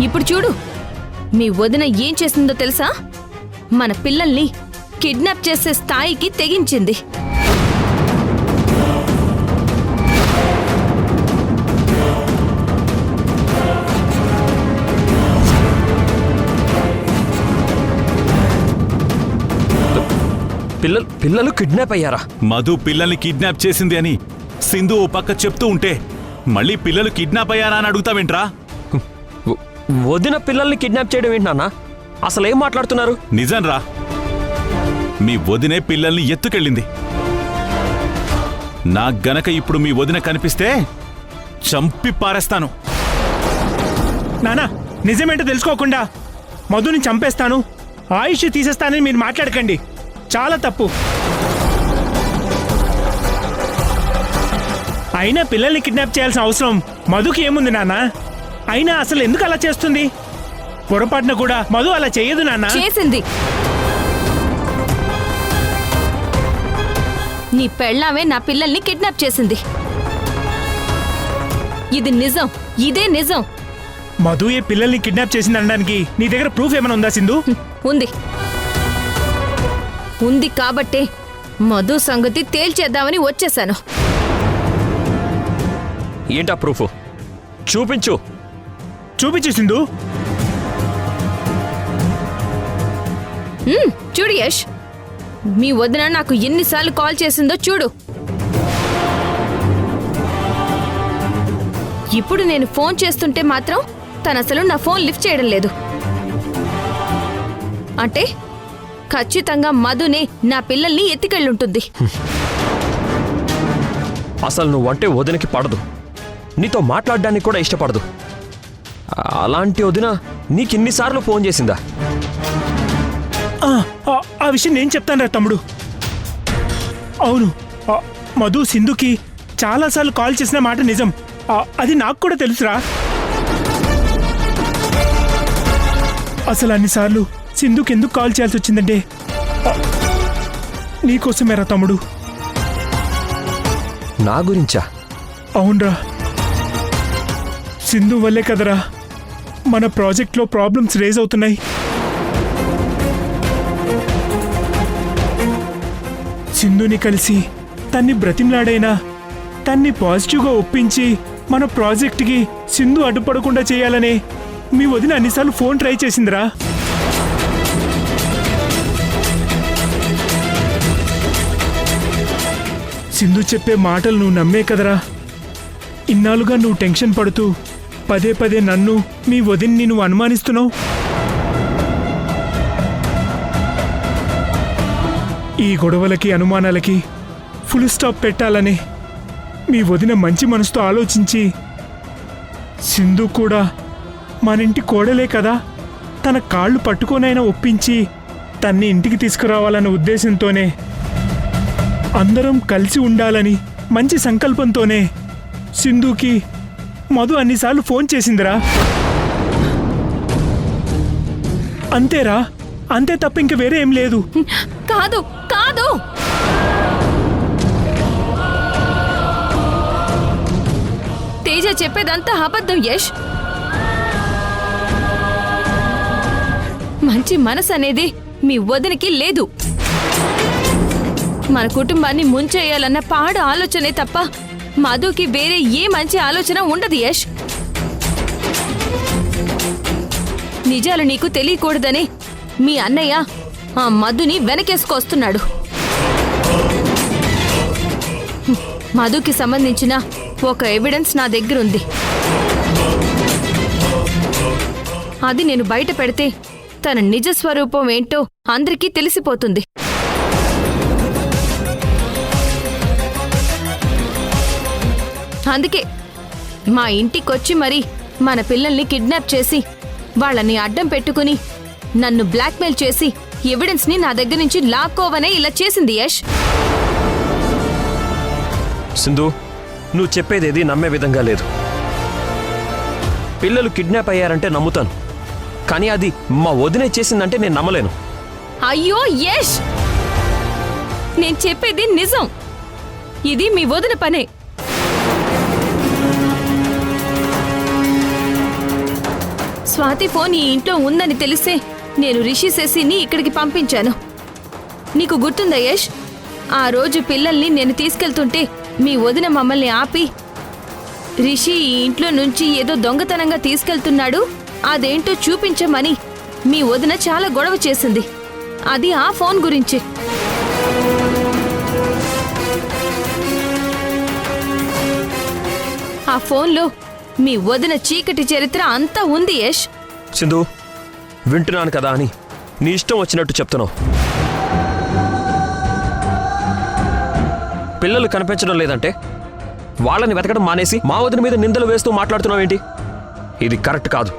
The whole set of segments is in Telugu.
ఇప్పుడు చూడు మీ వదిన ఏం చేసిందో తెలుసా? మన పిల్లల్ని కిడ్నాప్ చేసే స్థాయికి తెగించింది. పిల్లలు కిడ్నాప్ అయ్యారా? మధు పిల్లల్ని కిడ్నాప్ చేసింది అని సింధు ఓ పక్క చెప్తూ ఉంటే మళ్ళీ పిల్లలు కిడ్నాప్ అయ్యారా అని అడుగుతావేంట్రా? వదిన పిల్లల్ని కిడ్నాప్ చేయడం ఏంటి నాన్న? అసలు ఏం మాట్లాడుతున్నారు? నిజంరా, మీ వదినే పిల్లల్ని ఎత్తుకెళ్ళింది. నాకు గనక ఇప్పుడు మీ వదిన కనిపిస్తే చంపి పారేస్తాను. నానా, నిజమేంటో తెలుసుకోకుండా మధుని చంపేస్తాను, ఆయుష్ తీసేస్తానని మీరు మాట్లాడకండి. చాలా తప్పు. అయినా పిల్లల్ని కిడ్నాప్ చేయాల్సిన అవసరం మధుకి ఏముంది నాన్న? అయినా అసలు ఎందుకు అలా చేస్తుంది? పొరపాటున కూడా మధు అలా చేయదు నాన్న. చేసింది. నీ పెళ్ళామే నా పిల్లల్ని కిడ్నాప్ చేసింది. ఇది నిజం, ఇదే నిజం. మధు ఏ పిల్లల్ని కిడ్నాప్ చేసింది అనడానికి నీ దగ్గర ప్రూఫ్ ఏమైనా ఉందా సింధు? ఉంది కాబట్టే మధు సంగతి తేల్చేద్దామని వచ్చేశాను. ఏంటా ప్రూఫ్? చూపించు. చూపించు సింధు. చూడు యష్, మీ వదిన నాకు ఎన్నిసార్లు కాల్ చేసిందో చూడు. ఇప్పుడు నేను ఫోన్ చేస్తుంటే మాత్రం తను అసలు నా ఫోన్ లిఫ్ట్ చేయడం లేదు. అంటే ఖచ్చితంగా మధునే నా పిల్లల్ని ఎత్తికెళ్ళుంటుంది. అసలు నువ్వంటే వదినకి పడదు, నీతో మాట్లాడడానికి కూడా ఇష్టపడదు. అలాంటి వదిన నీకిన్నిసార్లు ఫోన్ చేసిందా? ఆ విషయం నేను చెప్తాను రా తమ్ముడు. అవును, మధు సింధుకి చాలాసార్లు కాల్ చేసిన మాట నిజం. అది నాకు కూడా తెలుసురా. అసలు అన్నిసార్లు సింధుకి ఎందుకు కాల్ చేయాల్సి వచ్చిందంటే నీకోసమేరా తమ్ముడు. నా గురించా? అవునరా, సింధు వల్లే కదరా మన ప్రాజెక్ట్లో ప్రాబ్లమ్స్ రేజ్ అవుతున్నాయి. సింధుని కలిసి తన్ని బ్రతిమలాడైనా తన్ని పాజిటివ్గా ఒప్పించి మన ప్రాజెక్ట్కి సింధు అడ్డుపడకుండా చేయాలనే మీ వదిన అన్నిసార్లు ఫోన్ ట్రై చేసిందిరా. సింధు చెప్పే మాటలు నువ్వు నమ్మే కదరా ఇన్నాళ్ళుగా నువ్వు టెన్షన్ పడుతూ పదే పదే నన్ను మీ వదిన్ని నువ్వు అనుమానిస్తున్నావు. ఈ గొడవలకి అనుమానాలకి ఫుల్ స్టాప్ పెట్టాలని మీ వదిన మంచి మనసుతో ఆలోచించి సింధు కూడా మన ఇంటి కోడలే కదా, తన కాళ్ళు పట్టుకోనైనా ఒప్పించి తన్ని ఇంటికి తీసుకురావాలన్న ఉద్దేశంతోనే, అందరం కలిసి ఉండాలని మంచి సంకల్పంతోనే సింధుకి మధు అన్నిసార్లు ఫోన్ చేసిందిరా. అంతేరా, అంతే తప్ప ఇంక వేరే ఏం లేదు. కాదు కాదు, తేజ చెప్పేదంతా అబద్ధం యష్. మంచి మనసు అనేది మీ వదినకి లేదు. మన కుటుంబాన్ని ముంచేయాలన్న పాడు ఆలోచనే తప్ప మధుకి వేరే ఏ మంచి ఆలోచన ఉండదు యష్. నిజాలు నీకు తెలియకూడదని మీ అన్నయ్య ఆ మధుని వెనకేసుకొస్తున్నాడు. మధుకి సంబంధించిన ఒక ఎవిడెన్స్ నా దగ్గరుంది. అది నేను బయట పెడితే తన నిజ స్వరూపం ఏంటో అందరికీ తెలిసిపోతుంది. అందుకే మా ఇంటికొచ్చి మరి మన పిల్లల్ని కిడ్నాప్ చేసి వాళ్ళని అడ్డం పెట్టుకుని నన్ను బ్లాక్మెయిల్ చేసి ఎవిడెన్స్ ని నా దగ్గర నుంచి లాక్కోవనే ఇలా చేసింది యష్. సింధు, నువ్వు చెప్పేదేది నమ్మే విధంగా లేదు. పిల్లలు కిడ్నాప్ అయ్యారంటే నమ్ముతాను, కానీ అది మా వదినే చేసిందంటే నేను నమ్మలేను. అయ్యో యష్, నేను చెప్పేది నిజం. ఇది మీ వదిన పనే. స్వాతి ఫోన్ ఈ ఇంట్లో ఉందని తెలిసే నేను రిషి శశిని ఇక్కడికి పంపించాను. నీకు గుర్తుందా యష్? ఆ రోజు పిల్లల్ని నేను తీసుకెళ్తుంటే మీ వదిన మమ్మల్ని ఆపి రిషి ఈ ఇంట్లో నుంచి ఏదో దొంగతనంగా తీసుకెళ్తున్నాడు, అదేంటో చూపించమని మీ వదిన చాలా గొడవ చేసింది. అది ఆ ఫోన్ గురించి. ఆ ఫోన్లో మీ వదిన చీకటి చరిత్ర అంతా ఉంది యష్. సింధు, వింటున్నాను కదా అని నీ ఇష్టం వచ్చినట్టు చెప్తున్నావు. పిల్లలు కనిపించడం లేదంటే వాళ్ళని వెతకడం మానేసి మా వదిన మీద నిందలు వేస్తూ మాట్లాడుతున్నావేంటి? ఇది కరెక్ట్ కాదు.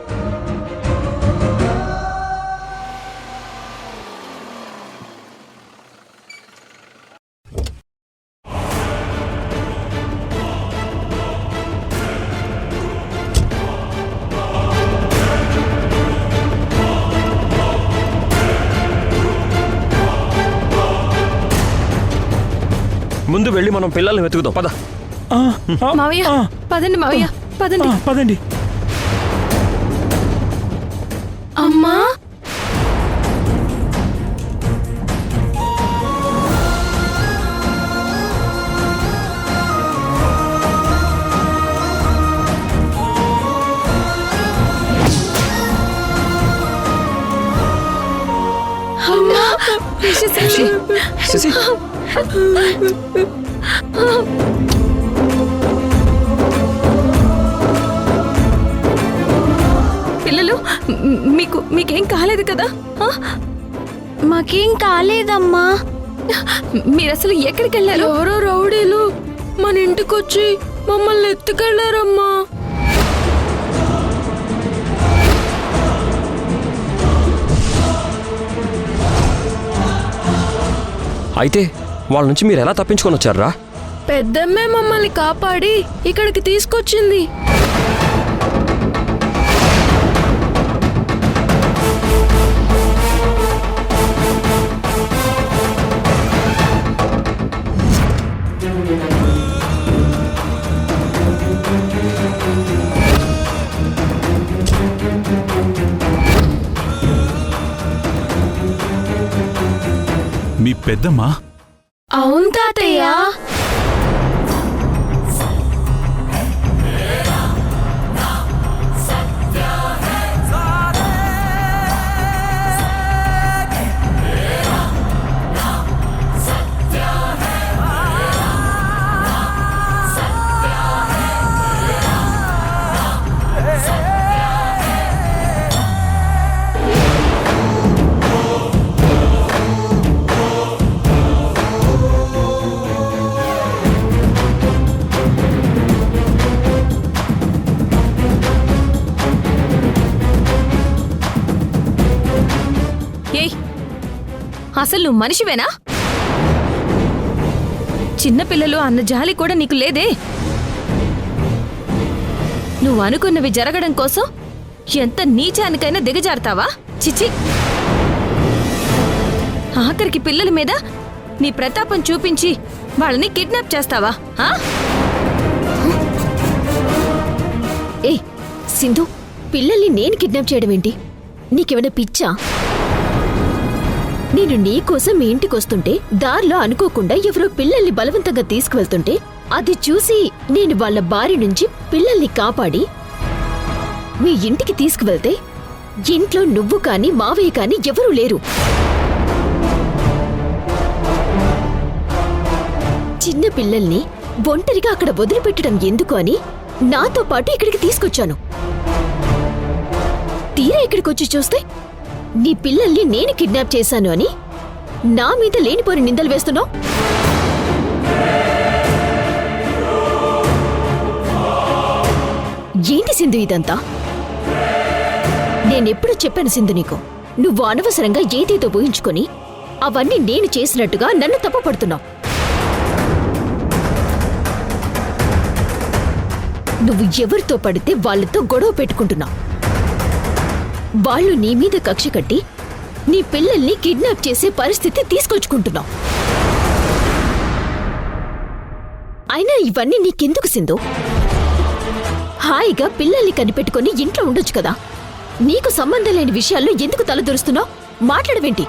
ముందు వెళ్ళి మనం పిల్లల్ని వెతుకుదాం, పద. మావయ్య పదండి, మావయ్య పదండి. పదండి. అమ్మా, అమ్మా, శశి. శశి, పిల్లలు, మీకేం కాలేదు కదా? మాకేం కాలేదమ్మా. మీరసలు ఎక్కడికి వెళ్ళారు? ఎవరో రౌడీలు మన ఇంటికొచ్చి మమ్మల్ని ఎత్తుకెళ్లారమ్మా. అయితే వాళ్ళ నుంచి మీరు ఎలా తప్పించుకొని వచ్చారా? పెద్దమ్మే మమ్మల్ని కాపాడి ఇక్కడికి తీసుకొచ్చింది. మీ పెద్దమ్మా? అవును తాతయ్య. అసలు నువ్వు మనిషివేనా? చిన్నపిల్లలు అన్న జాలి కూడా నీకు లేదే. నువ్వు అనుకున్నవి జరగడం కోసం ఎంత నీచానికైనా దిగజారుతావా? చిచి, ఆఖరికి పిల్లల మీద నీ ప్రతాపం చూపించి వాళ్ళని కిడ్నాప్ చేస్తావా? ఏ సింధు, పిల్లల్ని నేను కిడ్నాప్ చేయడం ఏంటి? నీకేమైనా పిచ్చా? నేను నీకోసం మీ ఇంటికొస్తుంటే దారిలో అనుకోకుండా ఎవరో పిల్లల్ని బలవంతంగా తీసుకువెళ్తుంటే అది చూసి నేను వాళ్ళ బారి నుంచి పిల్లల్ని కాపాడి మీ ఇంటికి తీసుకువెళ్తే ఇంట్లో నువ్వు కాని మావయ్య కాని ఎవరూ లేరు. చిన్న పిల్లల్ని ఒంటరిగా అక్కడ వదిలిపెట్టడం ఎందుకు అని నాతో పాటు ఇక్కడికి తీసుకొచ్చాను. తీరా ఇక్కడికొచ్చి చూస్తే నీ పిల్లల్ని నేను కిడ్నాప్ చేశాను అని నా మీద లేనిపోని నిందలు వేస్తున్నావు. ఏంటి సింధు ఇదంతా? నేనెప్పుడు చెప్పాను సింధు నీకు, నువ్వు అనవసరంగా ఏదేదో ఊహించుకొని అవన్నీ నేను చేసినట్టుగా నన్ను తప్పుపడుతున్నావు. నువ్వు ఎవరితో పడితే వాళ్ళతో గొడవ పెట్టుకుంటున్నావు. వాళ్ళు నీ మీద కక్ష కట్టి నీ పిల్లల్ని కిడ్నాప్ చేసే పరిస్థితి తీసుకొచ్చుకుంటున్నావు. అయినా ఇవన్నీ నీకెందుకు సింధు? హాయిగా పిల్లల్ని కనిపెట్టుకుని ఇంట్లో ఉండొచ్చు కదా. నీకు సంబంధం లేని విషయాల్లో ఎందుకు తలదూరుస్తున్నావు? మాట్లాడవేంటి?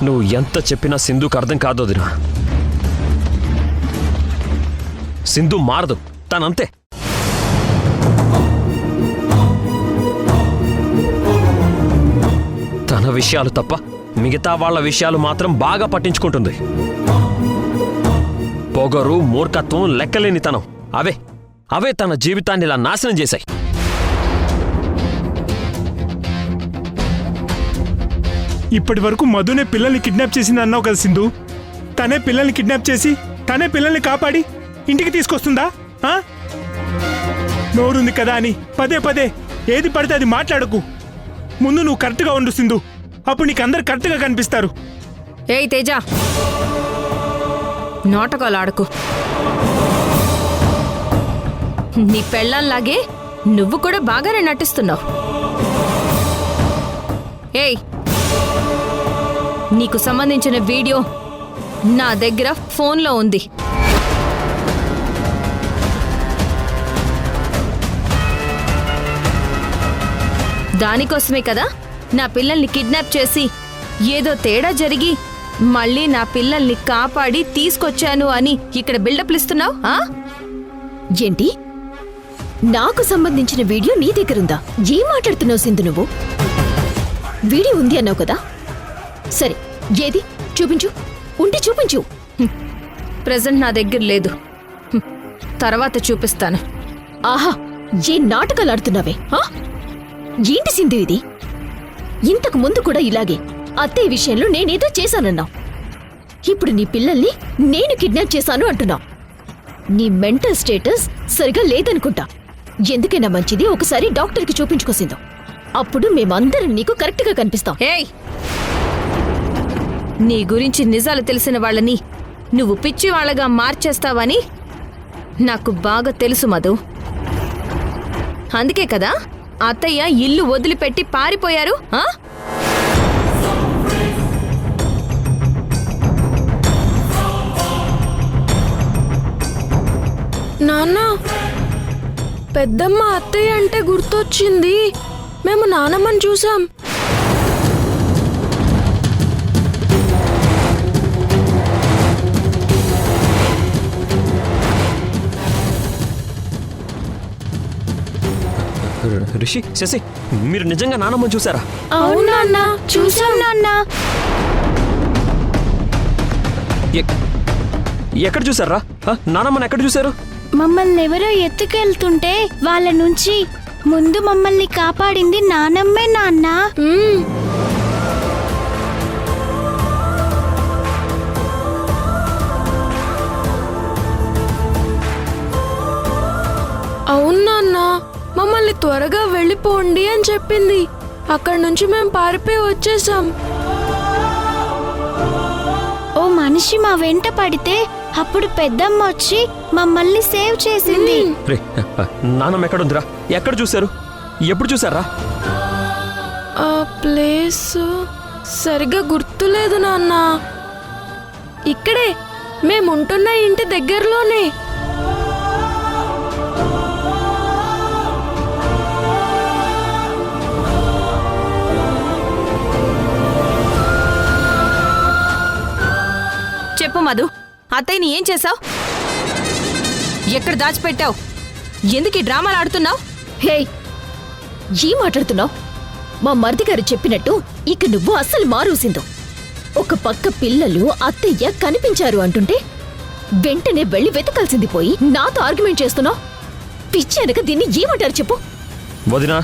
నువ్వు ఎంత చెప్పినా సింధుకు అర్థం కాదు వదినా. సింధు మారదు, తనంతే. తన విషయాలు తప్ప మిగతా వాళ్ళ విషయాలు మాత్రం బాగా పట్టించుకుంటుంది. పొగరు, మూర్ఖత్వం, లెక్కలేనితనం అవే తన జీవితాన్ని ఇలా నాశనం చేశాయి. ఇప్పటి వరకు మధునే పిల్లల్ని కిడ్నాప్ చేసింది అన్నావు కదా సింధు. తనే పిల్లల్ని కిడ్నాప్ చేసి తనే పిల్లల్ని కాపాడి ఇంటికి తీసుకొస్తుందా? నోరుంది కదా అని పదే పదే ఏది పడితే అది మాట్లాడకు. ముందు నువ్వు కరెక్ట్గా ఉండు సింధు, అప్పుడు నీకు అందరు కరెక్ట్గా కనిపిస్తారు. ఏయ్ తేజ, నాటకాలు ఆడకు. నీ పెళ్ళంలాగే నువ్వు కూడా బాగానే నటిస్తున్నావు. ఏయ్, నీకు సంబంధించిన వీడియో నా దగ్గర ఫోన్లో ఉంది. దానికోసమే కదా నా పిల్లల్ని కిడ్నాప్ చేసి ఏదో తేడా జరిగి మళ్ళీ నా పిల్లల్ని కాపాడి తీసుకొచ్చాను అని ఇక్కడ బిల్డప్లు ఇస్తున్నావు. ఏంటి? నాకు సంబంధించిన వీడియో నీ దగ్గరుందా? ఏం మాట్లాడుతున్నావు సింధు నువ్వు? వీడియో ఉంది అన్నావు కదా, సరే ఏది చూపించు, ఉంటే చూపించు. ప్రెజెంట్ నా దగ్గర లేదు, తర్వాత చూపిస్తాను. ఆహా, ఏ నాటకాలు ఆడుతున్నావే? ఏంటి సింధు ఇది? ఇంతకు ముందు కూడా ఇలాగే అత్తయ్య విషయంలో నేనేదో చేశానన్నావు. ఇప్పుడు నీ పిల్లల్ని నేను కిడ్నాప్ చేశాను అంటున్నావు. నీ మెంటల్ స్టేటస్ సరిగా లేదనుకుంటా. ఎందుకైనా మంచిది ఒకసారి డాక్టర్కి చూపించుకోసిందో, అప్పుడు మేమందరం నీకు కరెక్ట్గా కనిపిస్తాం. ఏయ్, నీ గురించి నిజాలు తెలిసిన వాళ్ళని నువ్వు పిచ్చి వాళ్ళగా మార్చేస్తావని నాకు బాగా తెలుసు మధు. అందుకే కదా అత్తయ్య ఇల్లు వదిలిపెట్టి పారిపోయారు. నాన్న, పెద్దమ్మ అత్తయ్య అంటే గుర్తొచ్చింది. మేము నానమ్మని చూసాం. రిషి, శశి, మీరు నిజంగా నానమ్మ చూసారా? అవును నాన్న, చూసాం నాన్న. ఎక్కడ చూసారా? నానమ్మని ఎక్కడ చూసారు? మమ్మల్ని ఎవరో ఎత్తుకెళ్తుంటే వాళ్ళ నుంచి ముందు మమ్మల్ని కాపాడింది నానమ్మే నాన్న. అవును నాన్న, మమ్మల్ని త్వరగా వెళ్ళిపోండి అని చెప్పింది. అక్కడి నుంచి మేము పారిపోయి వచ్చేసాం. ఓ మనిషి మా వెంట పడితే అప్పుడు పెద్దమ్మ వచ్చి మమ్మల్ని సేవ్ చేసింది. రే, నానమ్మ ఎక్కడుందిరా? ఎక్కడ చూసారు? ఎప్పుడు చూసారా? ఆ ప్లేస్ సరిగా గుర్తులేదు నాన్న. ఇక్కడే మేముంటున్న ఇంటి దగ్గరలోనే. చెప్పు మధు, అత్తయ్యని ఏం చేశావు? ఎక్కడ దాచిపెట్టావు? ఎందుకు ఈ డ్రామాలు ఆడుతున్నావు? హే, ఏం మాట్లాడుతున్నావు? మా మరిది గారు చెప్పినట్టు ఇక నువ్వు అస్సలు మారుసిందో. ఒక పక్క పిల్లలు అత్తయ్య కనిపించారు అంటుంటే వెంటనే వెళ్ళి వెతకాల్సింది పోయి నాతో ఆర్గ్యుమెంట్ చేస్తున్నావు. పిచ్చి అనక దీన్ని ఏమంటారు చెప్పు? వదినా,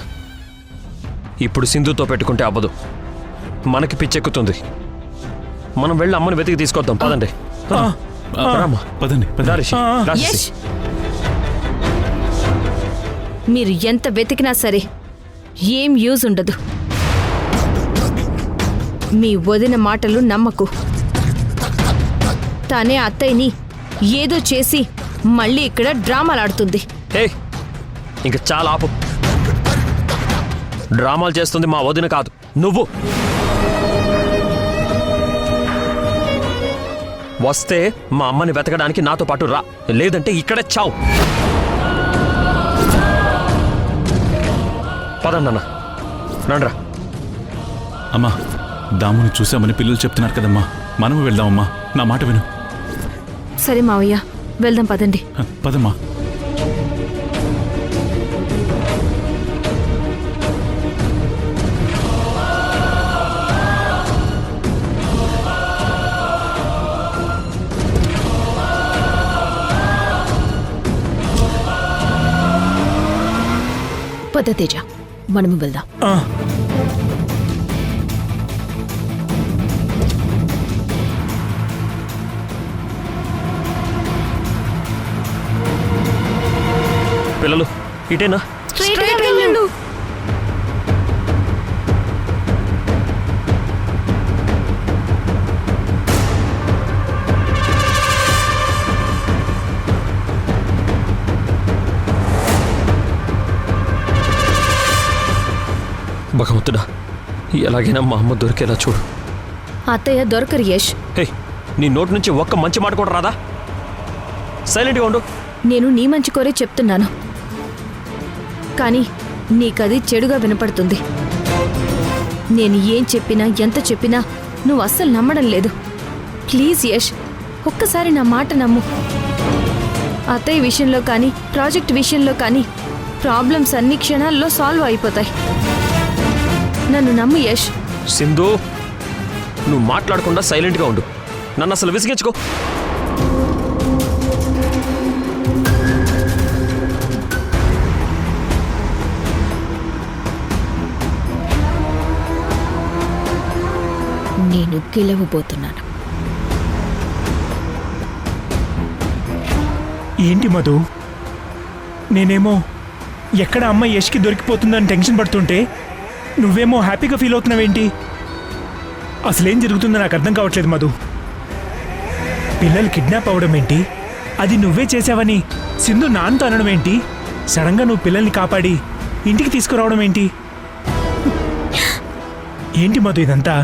ఇప్పుడు సింధుతో పెట్టుకుంటే అవ్వదు. మనకి పిచ్చెక్కుతుంది. మనం వెళ్ళి అమ్మని వెతికి తీసుకొద్దాం. పదండి. పదండి. యష్, మీరు ఎంత వెతికినా సరే ఏం యూజ్ ఉండదు. మీ వదిన మాటలు నమ్మకు. తనే అత్తయ్యని ఏదో చేసి మళ్ళీ ఇక్కడ డ్రామాలాడుతుంది. ఇంక చాలా ఆపు. డ్రామాలు చేస్తుంది మా వదిన కాదు, నువ్వు. వస్తే మా అమ్మని వెతకడానికి నాతో పాటు రా, లేదంటే ఇక్కడే చావు. పదండి అన్న రండ్రా. అమ్మా దాముని చూసామని పిల్లలు చెప్తున్నారు కదమ్మా, మనము వెళ్దామమ్మా. నా మాట విను. సరే మావయ్య, వెళ్దాం పదండి. పదమ్మా. పద తేజ, మనము వెళ్దాం. ఆ, పిల్లలు ఇటేనా? Straight గా వెళ్ళు. భగవంతుడా, ఎలాగైనా మా అమ్మ దొరికేలా చూడు. అత్తయ్య దొరకరు యష్. హే, నీ నోటి నుంచి ఒక్క మంచి మాట కూడా రాదా? సైలెంట్గా ఉండు. నేను నీ మంచి కోరే చెప్తున్నాను, కానీ నీకది చెడుగా వినపడుతుంది. నేను ఏం చెప్పినా ఎంత చెప్పినా నువ్వు అస్సలు నమ్మడం లేదు. ప్లీజ్ యష్, ఒక్కసారి నా మాట నమ్ము. అత్తయ్య విషయంలో కానీ ప్రాజెక్ట్ విషయంలో కానీ ప్రాబ్లమ్స్ అన్ని క్షణాల్లో సాల్వ్ అయిపోతాయి. నన్ను నమ్ము యష్. సింధు, నువ్వు మాట్లాడకుండా సైలెంట్గా ఉండు. నన్ను అసలు విసిగించుకో. నేను గెలవబోతున్నాను. ఏంటి మధు, నేనేమో ఎక్కడ అమ్మ యష్కి దొరికిపోతుందని టెన్షన్ పడుతుంటే నువ్వేమో హ్యాపీగా ఫీల్ అవుతున్నావేంటి? అసలేం జరుగుతుందో నాకు అర్థం కావట్లేదు మధు. పిల్లలు కిడ్నాప్ అవడం ఏంటి, అది నువ్వే చేసావని సింధు నాన్నతో అనడం ఏంటి, సడన్గా నువ్వు పిల్లల్ని కాపాడి ఇంటికి తీసుకురావడం ఏంటి? ఏంటి మధు ఇదంతా?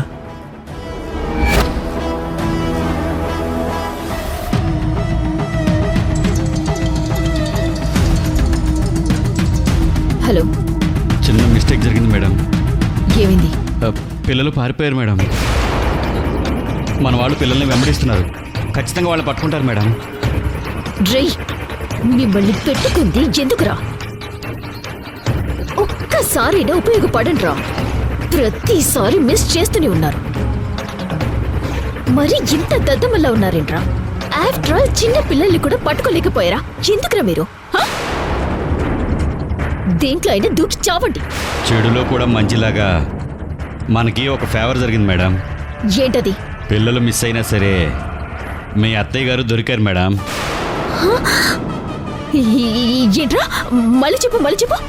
హలో, చిన్న మిస్టేక్ జరిగింది మేడం. ఏమైంది? పిల్లలు పారిపోయారు మేడం. మన వాళ్ళు పిల్లల్ని వెంబడిస్తున్నారు. ఖచ్చితంగా వాళ్ళు పట్టుకుంటారు మేడం. డ్రై, మిమ్మల్ని పెట్టుకుంది ఎందుకురా? ఒక్కసారైనా ఉపయోగపడండి రా. ప్రతిసారి మిస్ చేస్తూనే ఉన్నారు. మరి ఇంత దద్దమల్లా ఉన్నారేంట్రా? ఆఫ్టర్ ఆల్ చిన్న పిల్లల్ని కూడా పట్టుకోలేకపోయారా? ఎందుకురా మీరు? దేంట్లో అయినా దూకి చావండి. చెడులో కూడా మంచిలాగా మనకి ఒక ఫేవర్ జరిగింది మేడం. ఏంటది? పిల్లలు మిస్ అయినా సరే మీ అత్తయ్య గారు దొరికారు మేడం. ఏంట్రా? మళ్ళీ చెప్పు.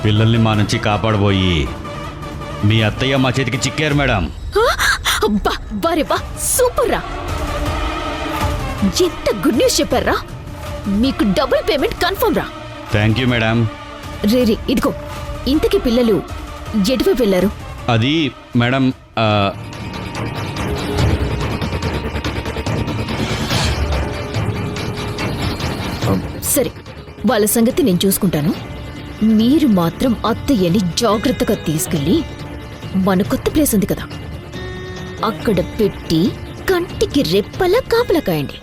పిల్లల్ని మా నుంచి కాపాడబోయి మీ అత్తయ్య మా చేతికి చిక్కారు మేడం. అబ్బా, బారే బా, సూపర్ రా. ఎంత గుడ్ న్యూస్ చెప్పారా? మీకు డబుల్ పేమెంట్ కన్ఫర్మ్ రా. Thank you madam. రే, ఇదిగో, ఇంతకీ పిల్లలు ఎటువైపు వెళ్ళారు? అది మేడం, సరే, వాళ్ళ సంగతి నేను చూసుకుంటాను. మీరు మాత్రం అత్తయ్యని జాగ్రత్తగా తీసుకెళ్ళి మన కొత్త ప్లేస్ ఉంది కదా, అక్కడ పెట్టి కంటికి రెప్పలా కాపలా కాయండి.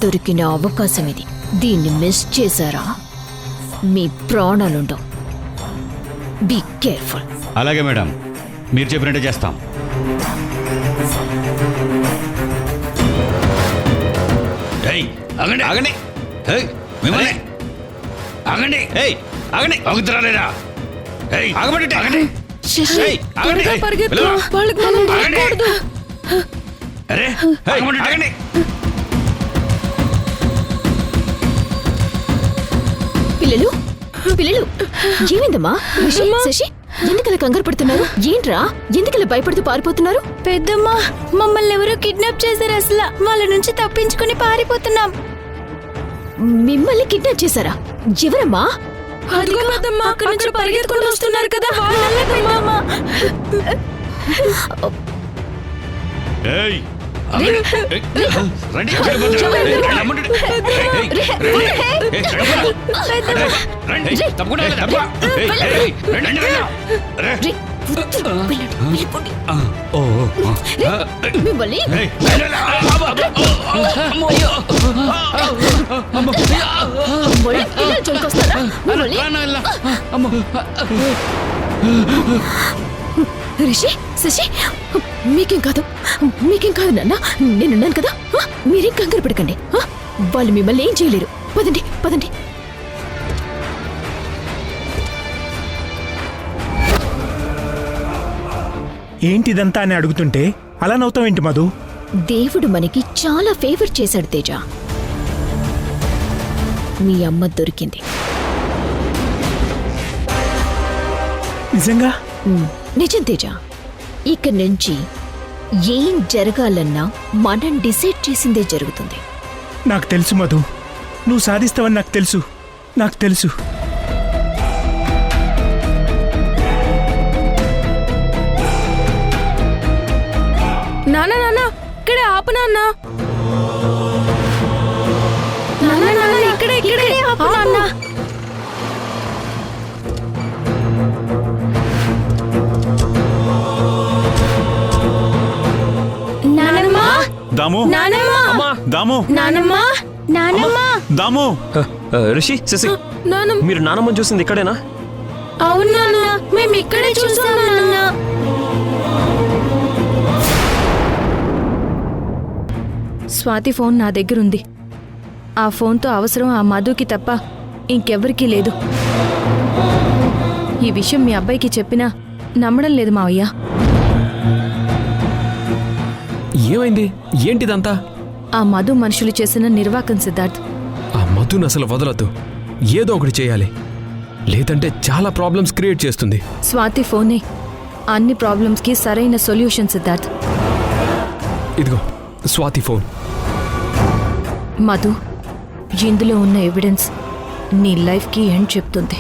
దొరికిన అవకాశం ఇది. దీన్ని మిస్ చేశారా మీ ప్రాణాలుండవు. Be careful. అలాగే మేడం, మీరు చెప్పినట్టే చేస్తాం. ఆగండి ఆగండి, మిమ్మల్ని ఆగండి, ఆగండి, ఆగుతున్నారా? ఆగమంటే ఆగండి. త్వరగా పరిగెత్తు, వాళ్ళకి మనం దొరకకూడదు. అరే, ఆగండి. పిల్లలు ఏమైందమ్మా? శశి, ఎందుకలా కంగారు పడుతున్నారు? ఏంట్రా, ఎందుకలా భయపడుతూ పారిపోతున్నారు? పెద్దమ్మా, మమ్మల్ని ఎవరో కిడ్నాప్ చేశారు. అసలు వాళ్ళ నుంచి తప్పించుకుని పారిపోతున్నాం. మిమ్మల్ని కిడ్నాప్ చేశారా? ఎవరమ్మా? అదిగో పెద్దమ్మ, అక్కడి నుంచి పరిగెత్తుకుంటూ వస్తున్నారు కదా, వాళ్ళే పెద్దమ్మ. రండి, రే, వద్దు, వెళ్ళండి, వెళ్ళిపోండి. మిమ్మల్ని మళ్ళీ పిల్లలు జోలికొస్తారా? మిమ్మల్ని రిషి, శశి, మీకేం కాదు, మీకేం కాదు నాన్న, నేనున్నాను కదా. మీరేం కంగారు పడకండి. వాళ్ళు మిమ్మల్ని ఏం చేయలేరు. పదండి, పదండి. ఏంటిదంతా అని అడుగుతుంటే అలా నవ్వుతావేంటి మధు? దేవుడు మనకి చాలా ఫేవర్ చేశాడు తేజ. మీ అమ్మ దొరికింది. నిజంగా? నిజం తేజ. ఇక నుంచి ఏం జరగాలన్నా మనం డిసైడ్ చేసిందే జరుగుతుంది. నాకు తెలుసు మధు, నువ్వు సాధిస్తావని నాకు తెలుసు, నాకు తెలుసు. నాన్న నాన్న ఇక్కడే ఆపు నాన్న. నాన్న నాన్న ఇక్కడే ఇక్కడే ఆపు నాన్న. నానమ్మ దాము నానమ్మ దాము నానమ్మ నానమ్మ దాము రిషి, శశి, నానమ్మ. మీరు నానమ్మని చూసింది ఇక్కడేనా? అవును నాన్న, మేము ఇక్కడే చూసాం నాన్న. స్వాతి ఫోన్ నా దగ్గరుంది. ఆ ఫోన్తో అవసరం ఆ మధుకి తప్ప ఇంకెవ్వరికీ లేదు. ఈ విషయం మీ అబ్బాయికి చెప్పినా నమ్మడం లేదు మావయ్య. ఏమైంది? ఏంటిదంతా? ఆ మధు మనుషులు చేసిన నిర్వాకం సిద్ధార్థ్. ఆ మధుని అసలు వదలద్దు. ఏదో ఒకటి చేయాలి, లేదంటే చాలా ప్రాబ్లమ్స్ క్రియేట్ చేస్తుంది. స్వాతి ఫోనే అన్ని ప్రాబ్లమ్స్కి సరైన సొల్యూషన్ సిద్ధార్థ్. ఇదిగో స్వాతి ఫోన్. మధు, ఇందులో ఉన్న ఎవిడెన్స్ నీ లైఫ్కి ఎండ్ చెప్తుంది.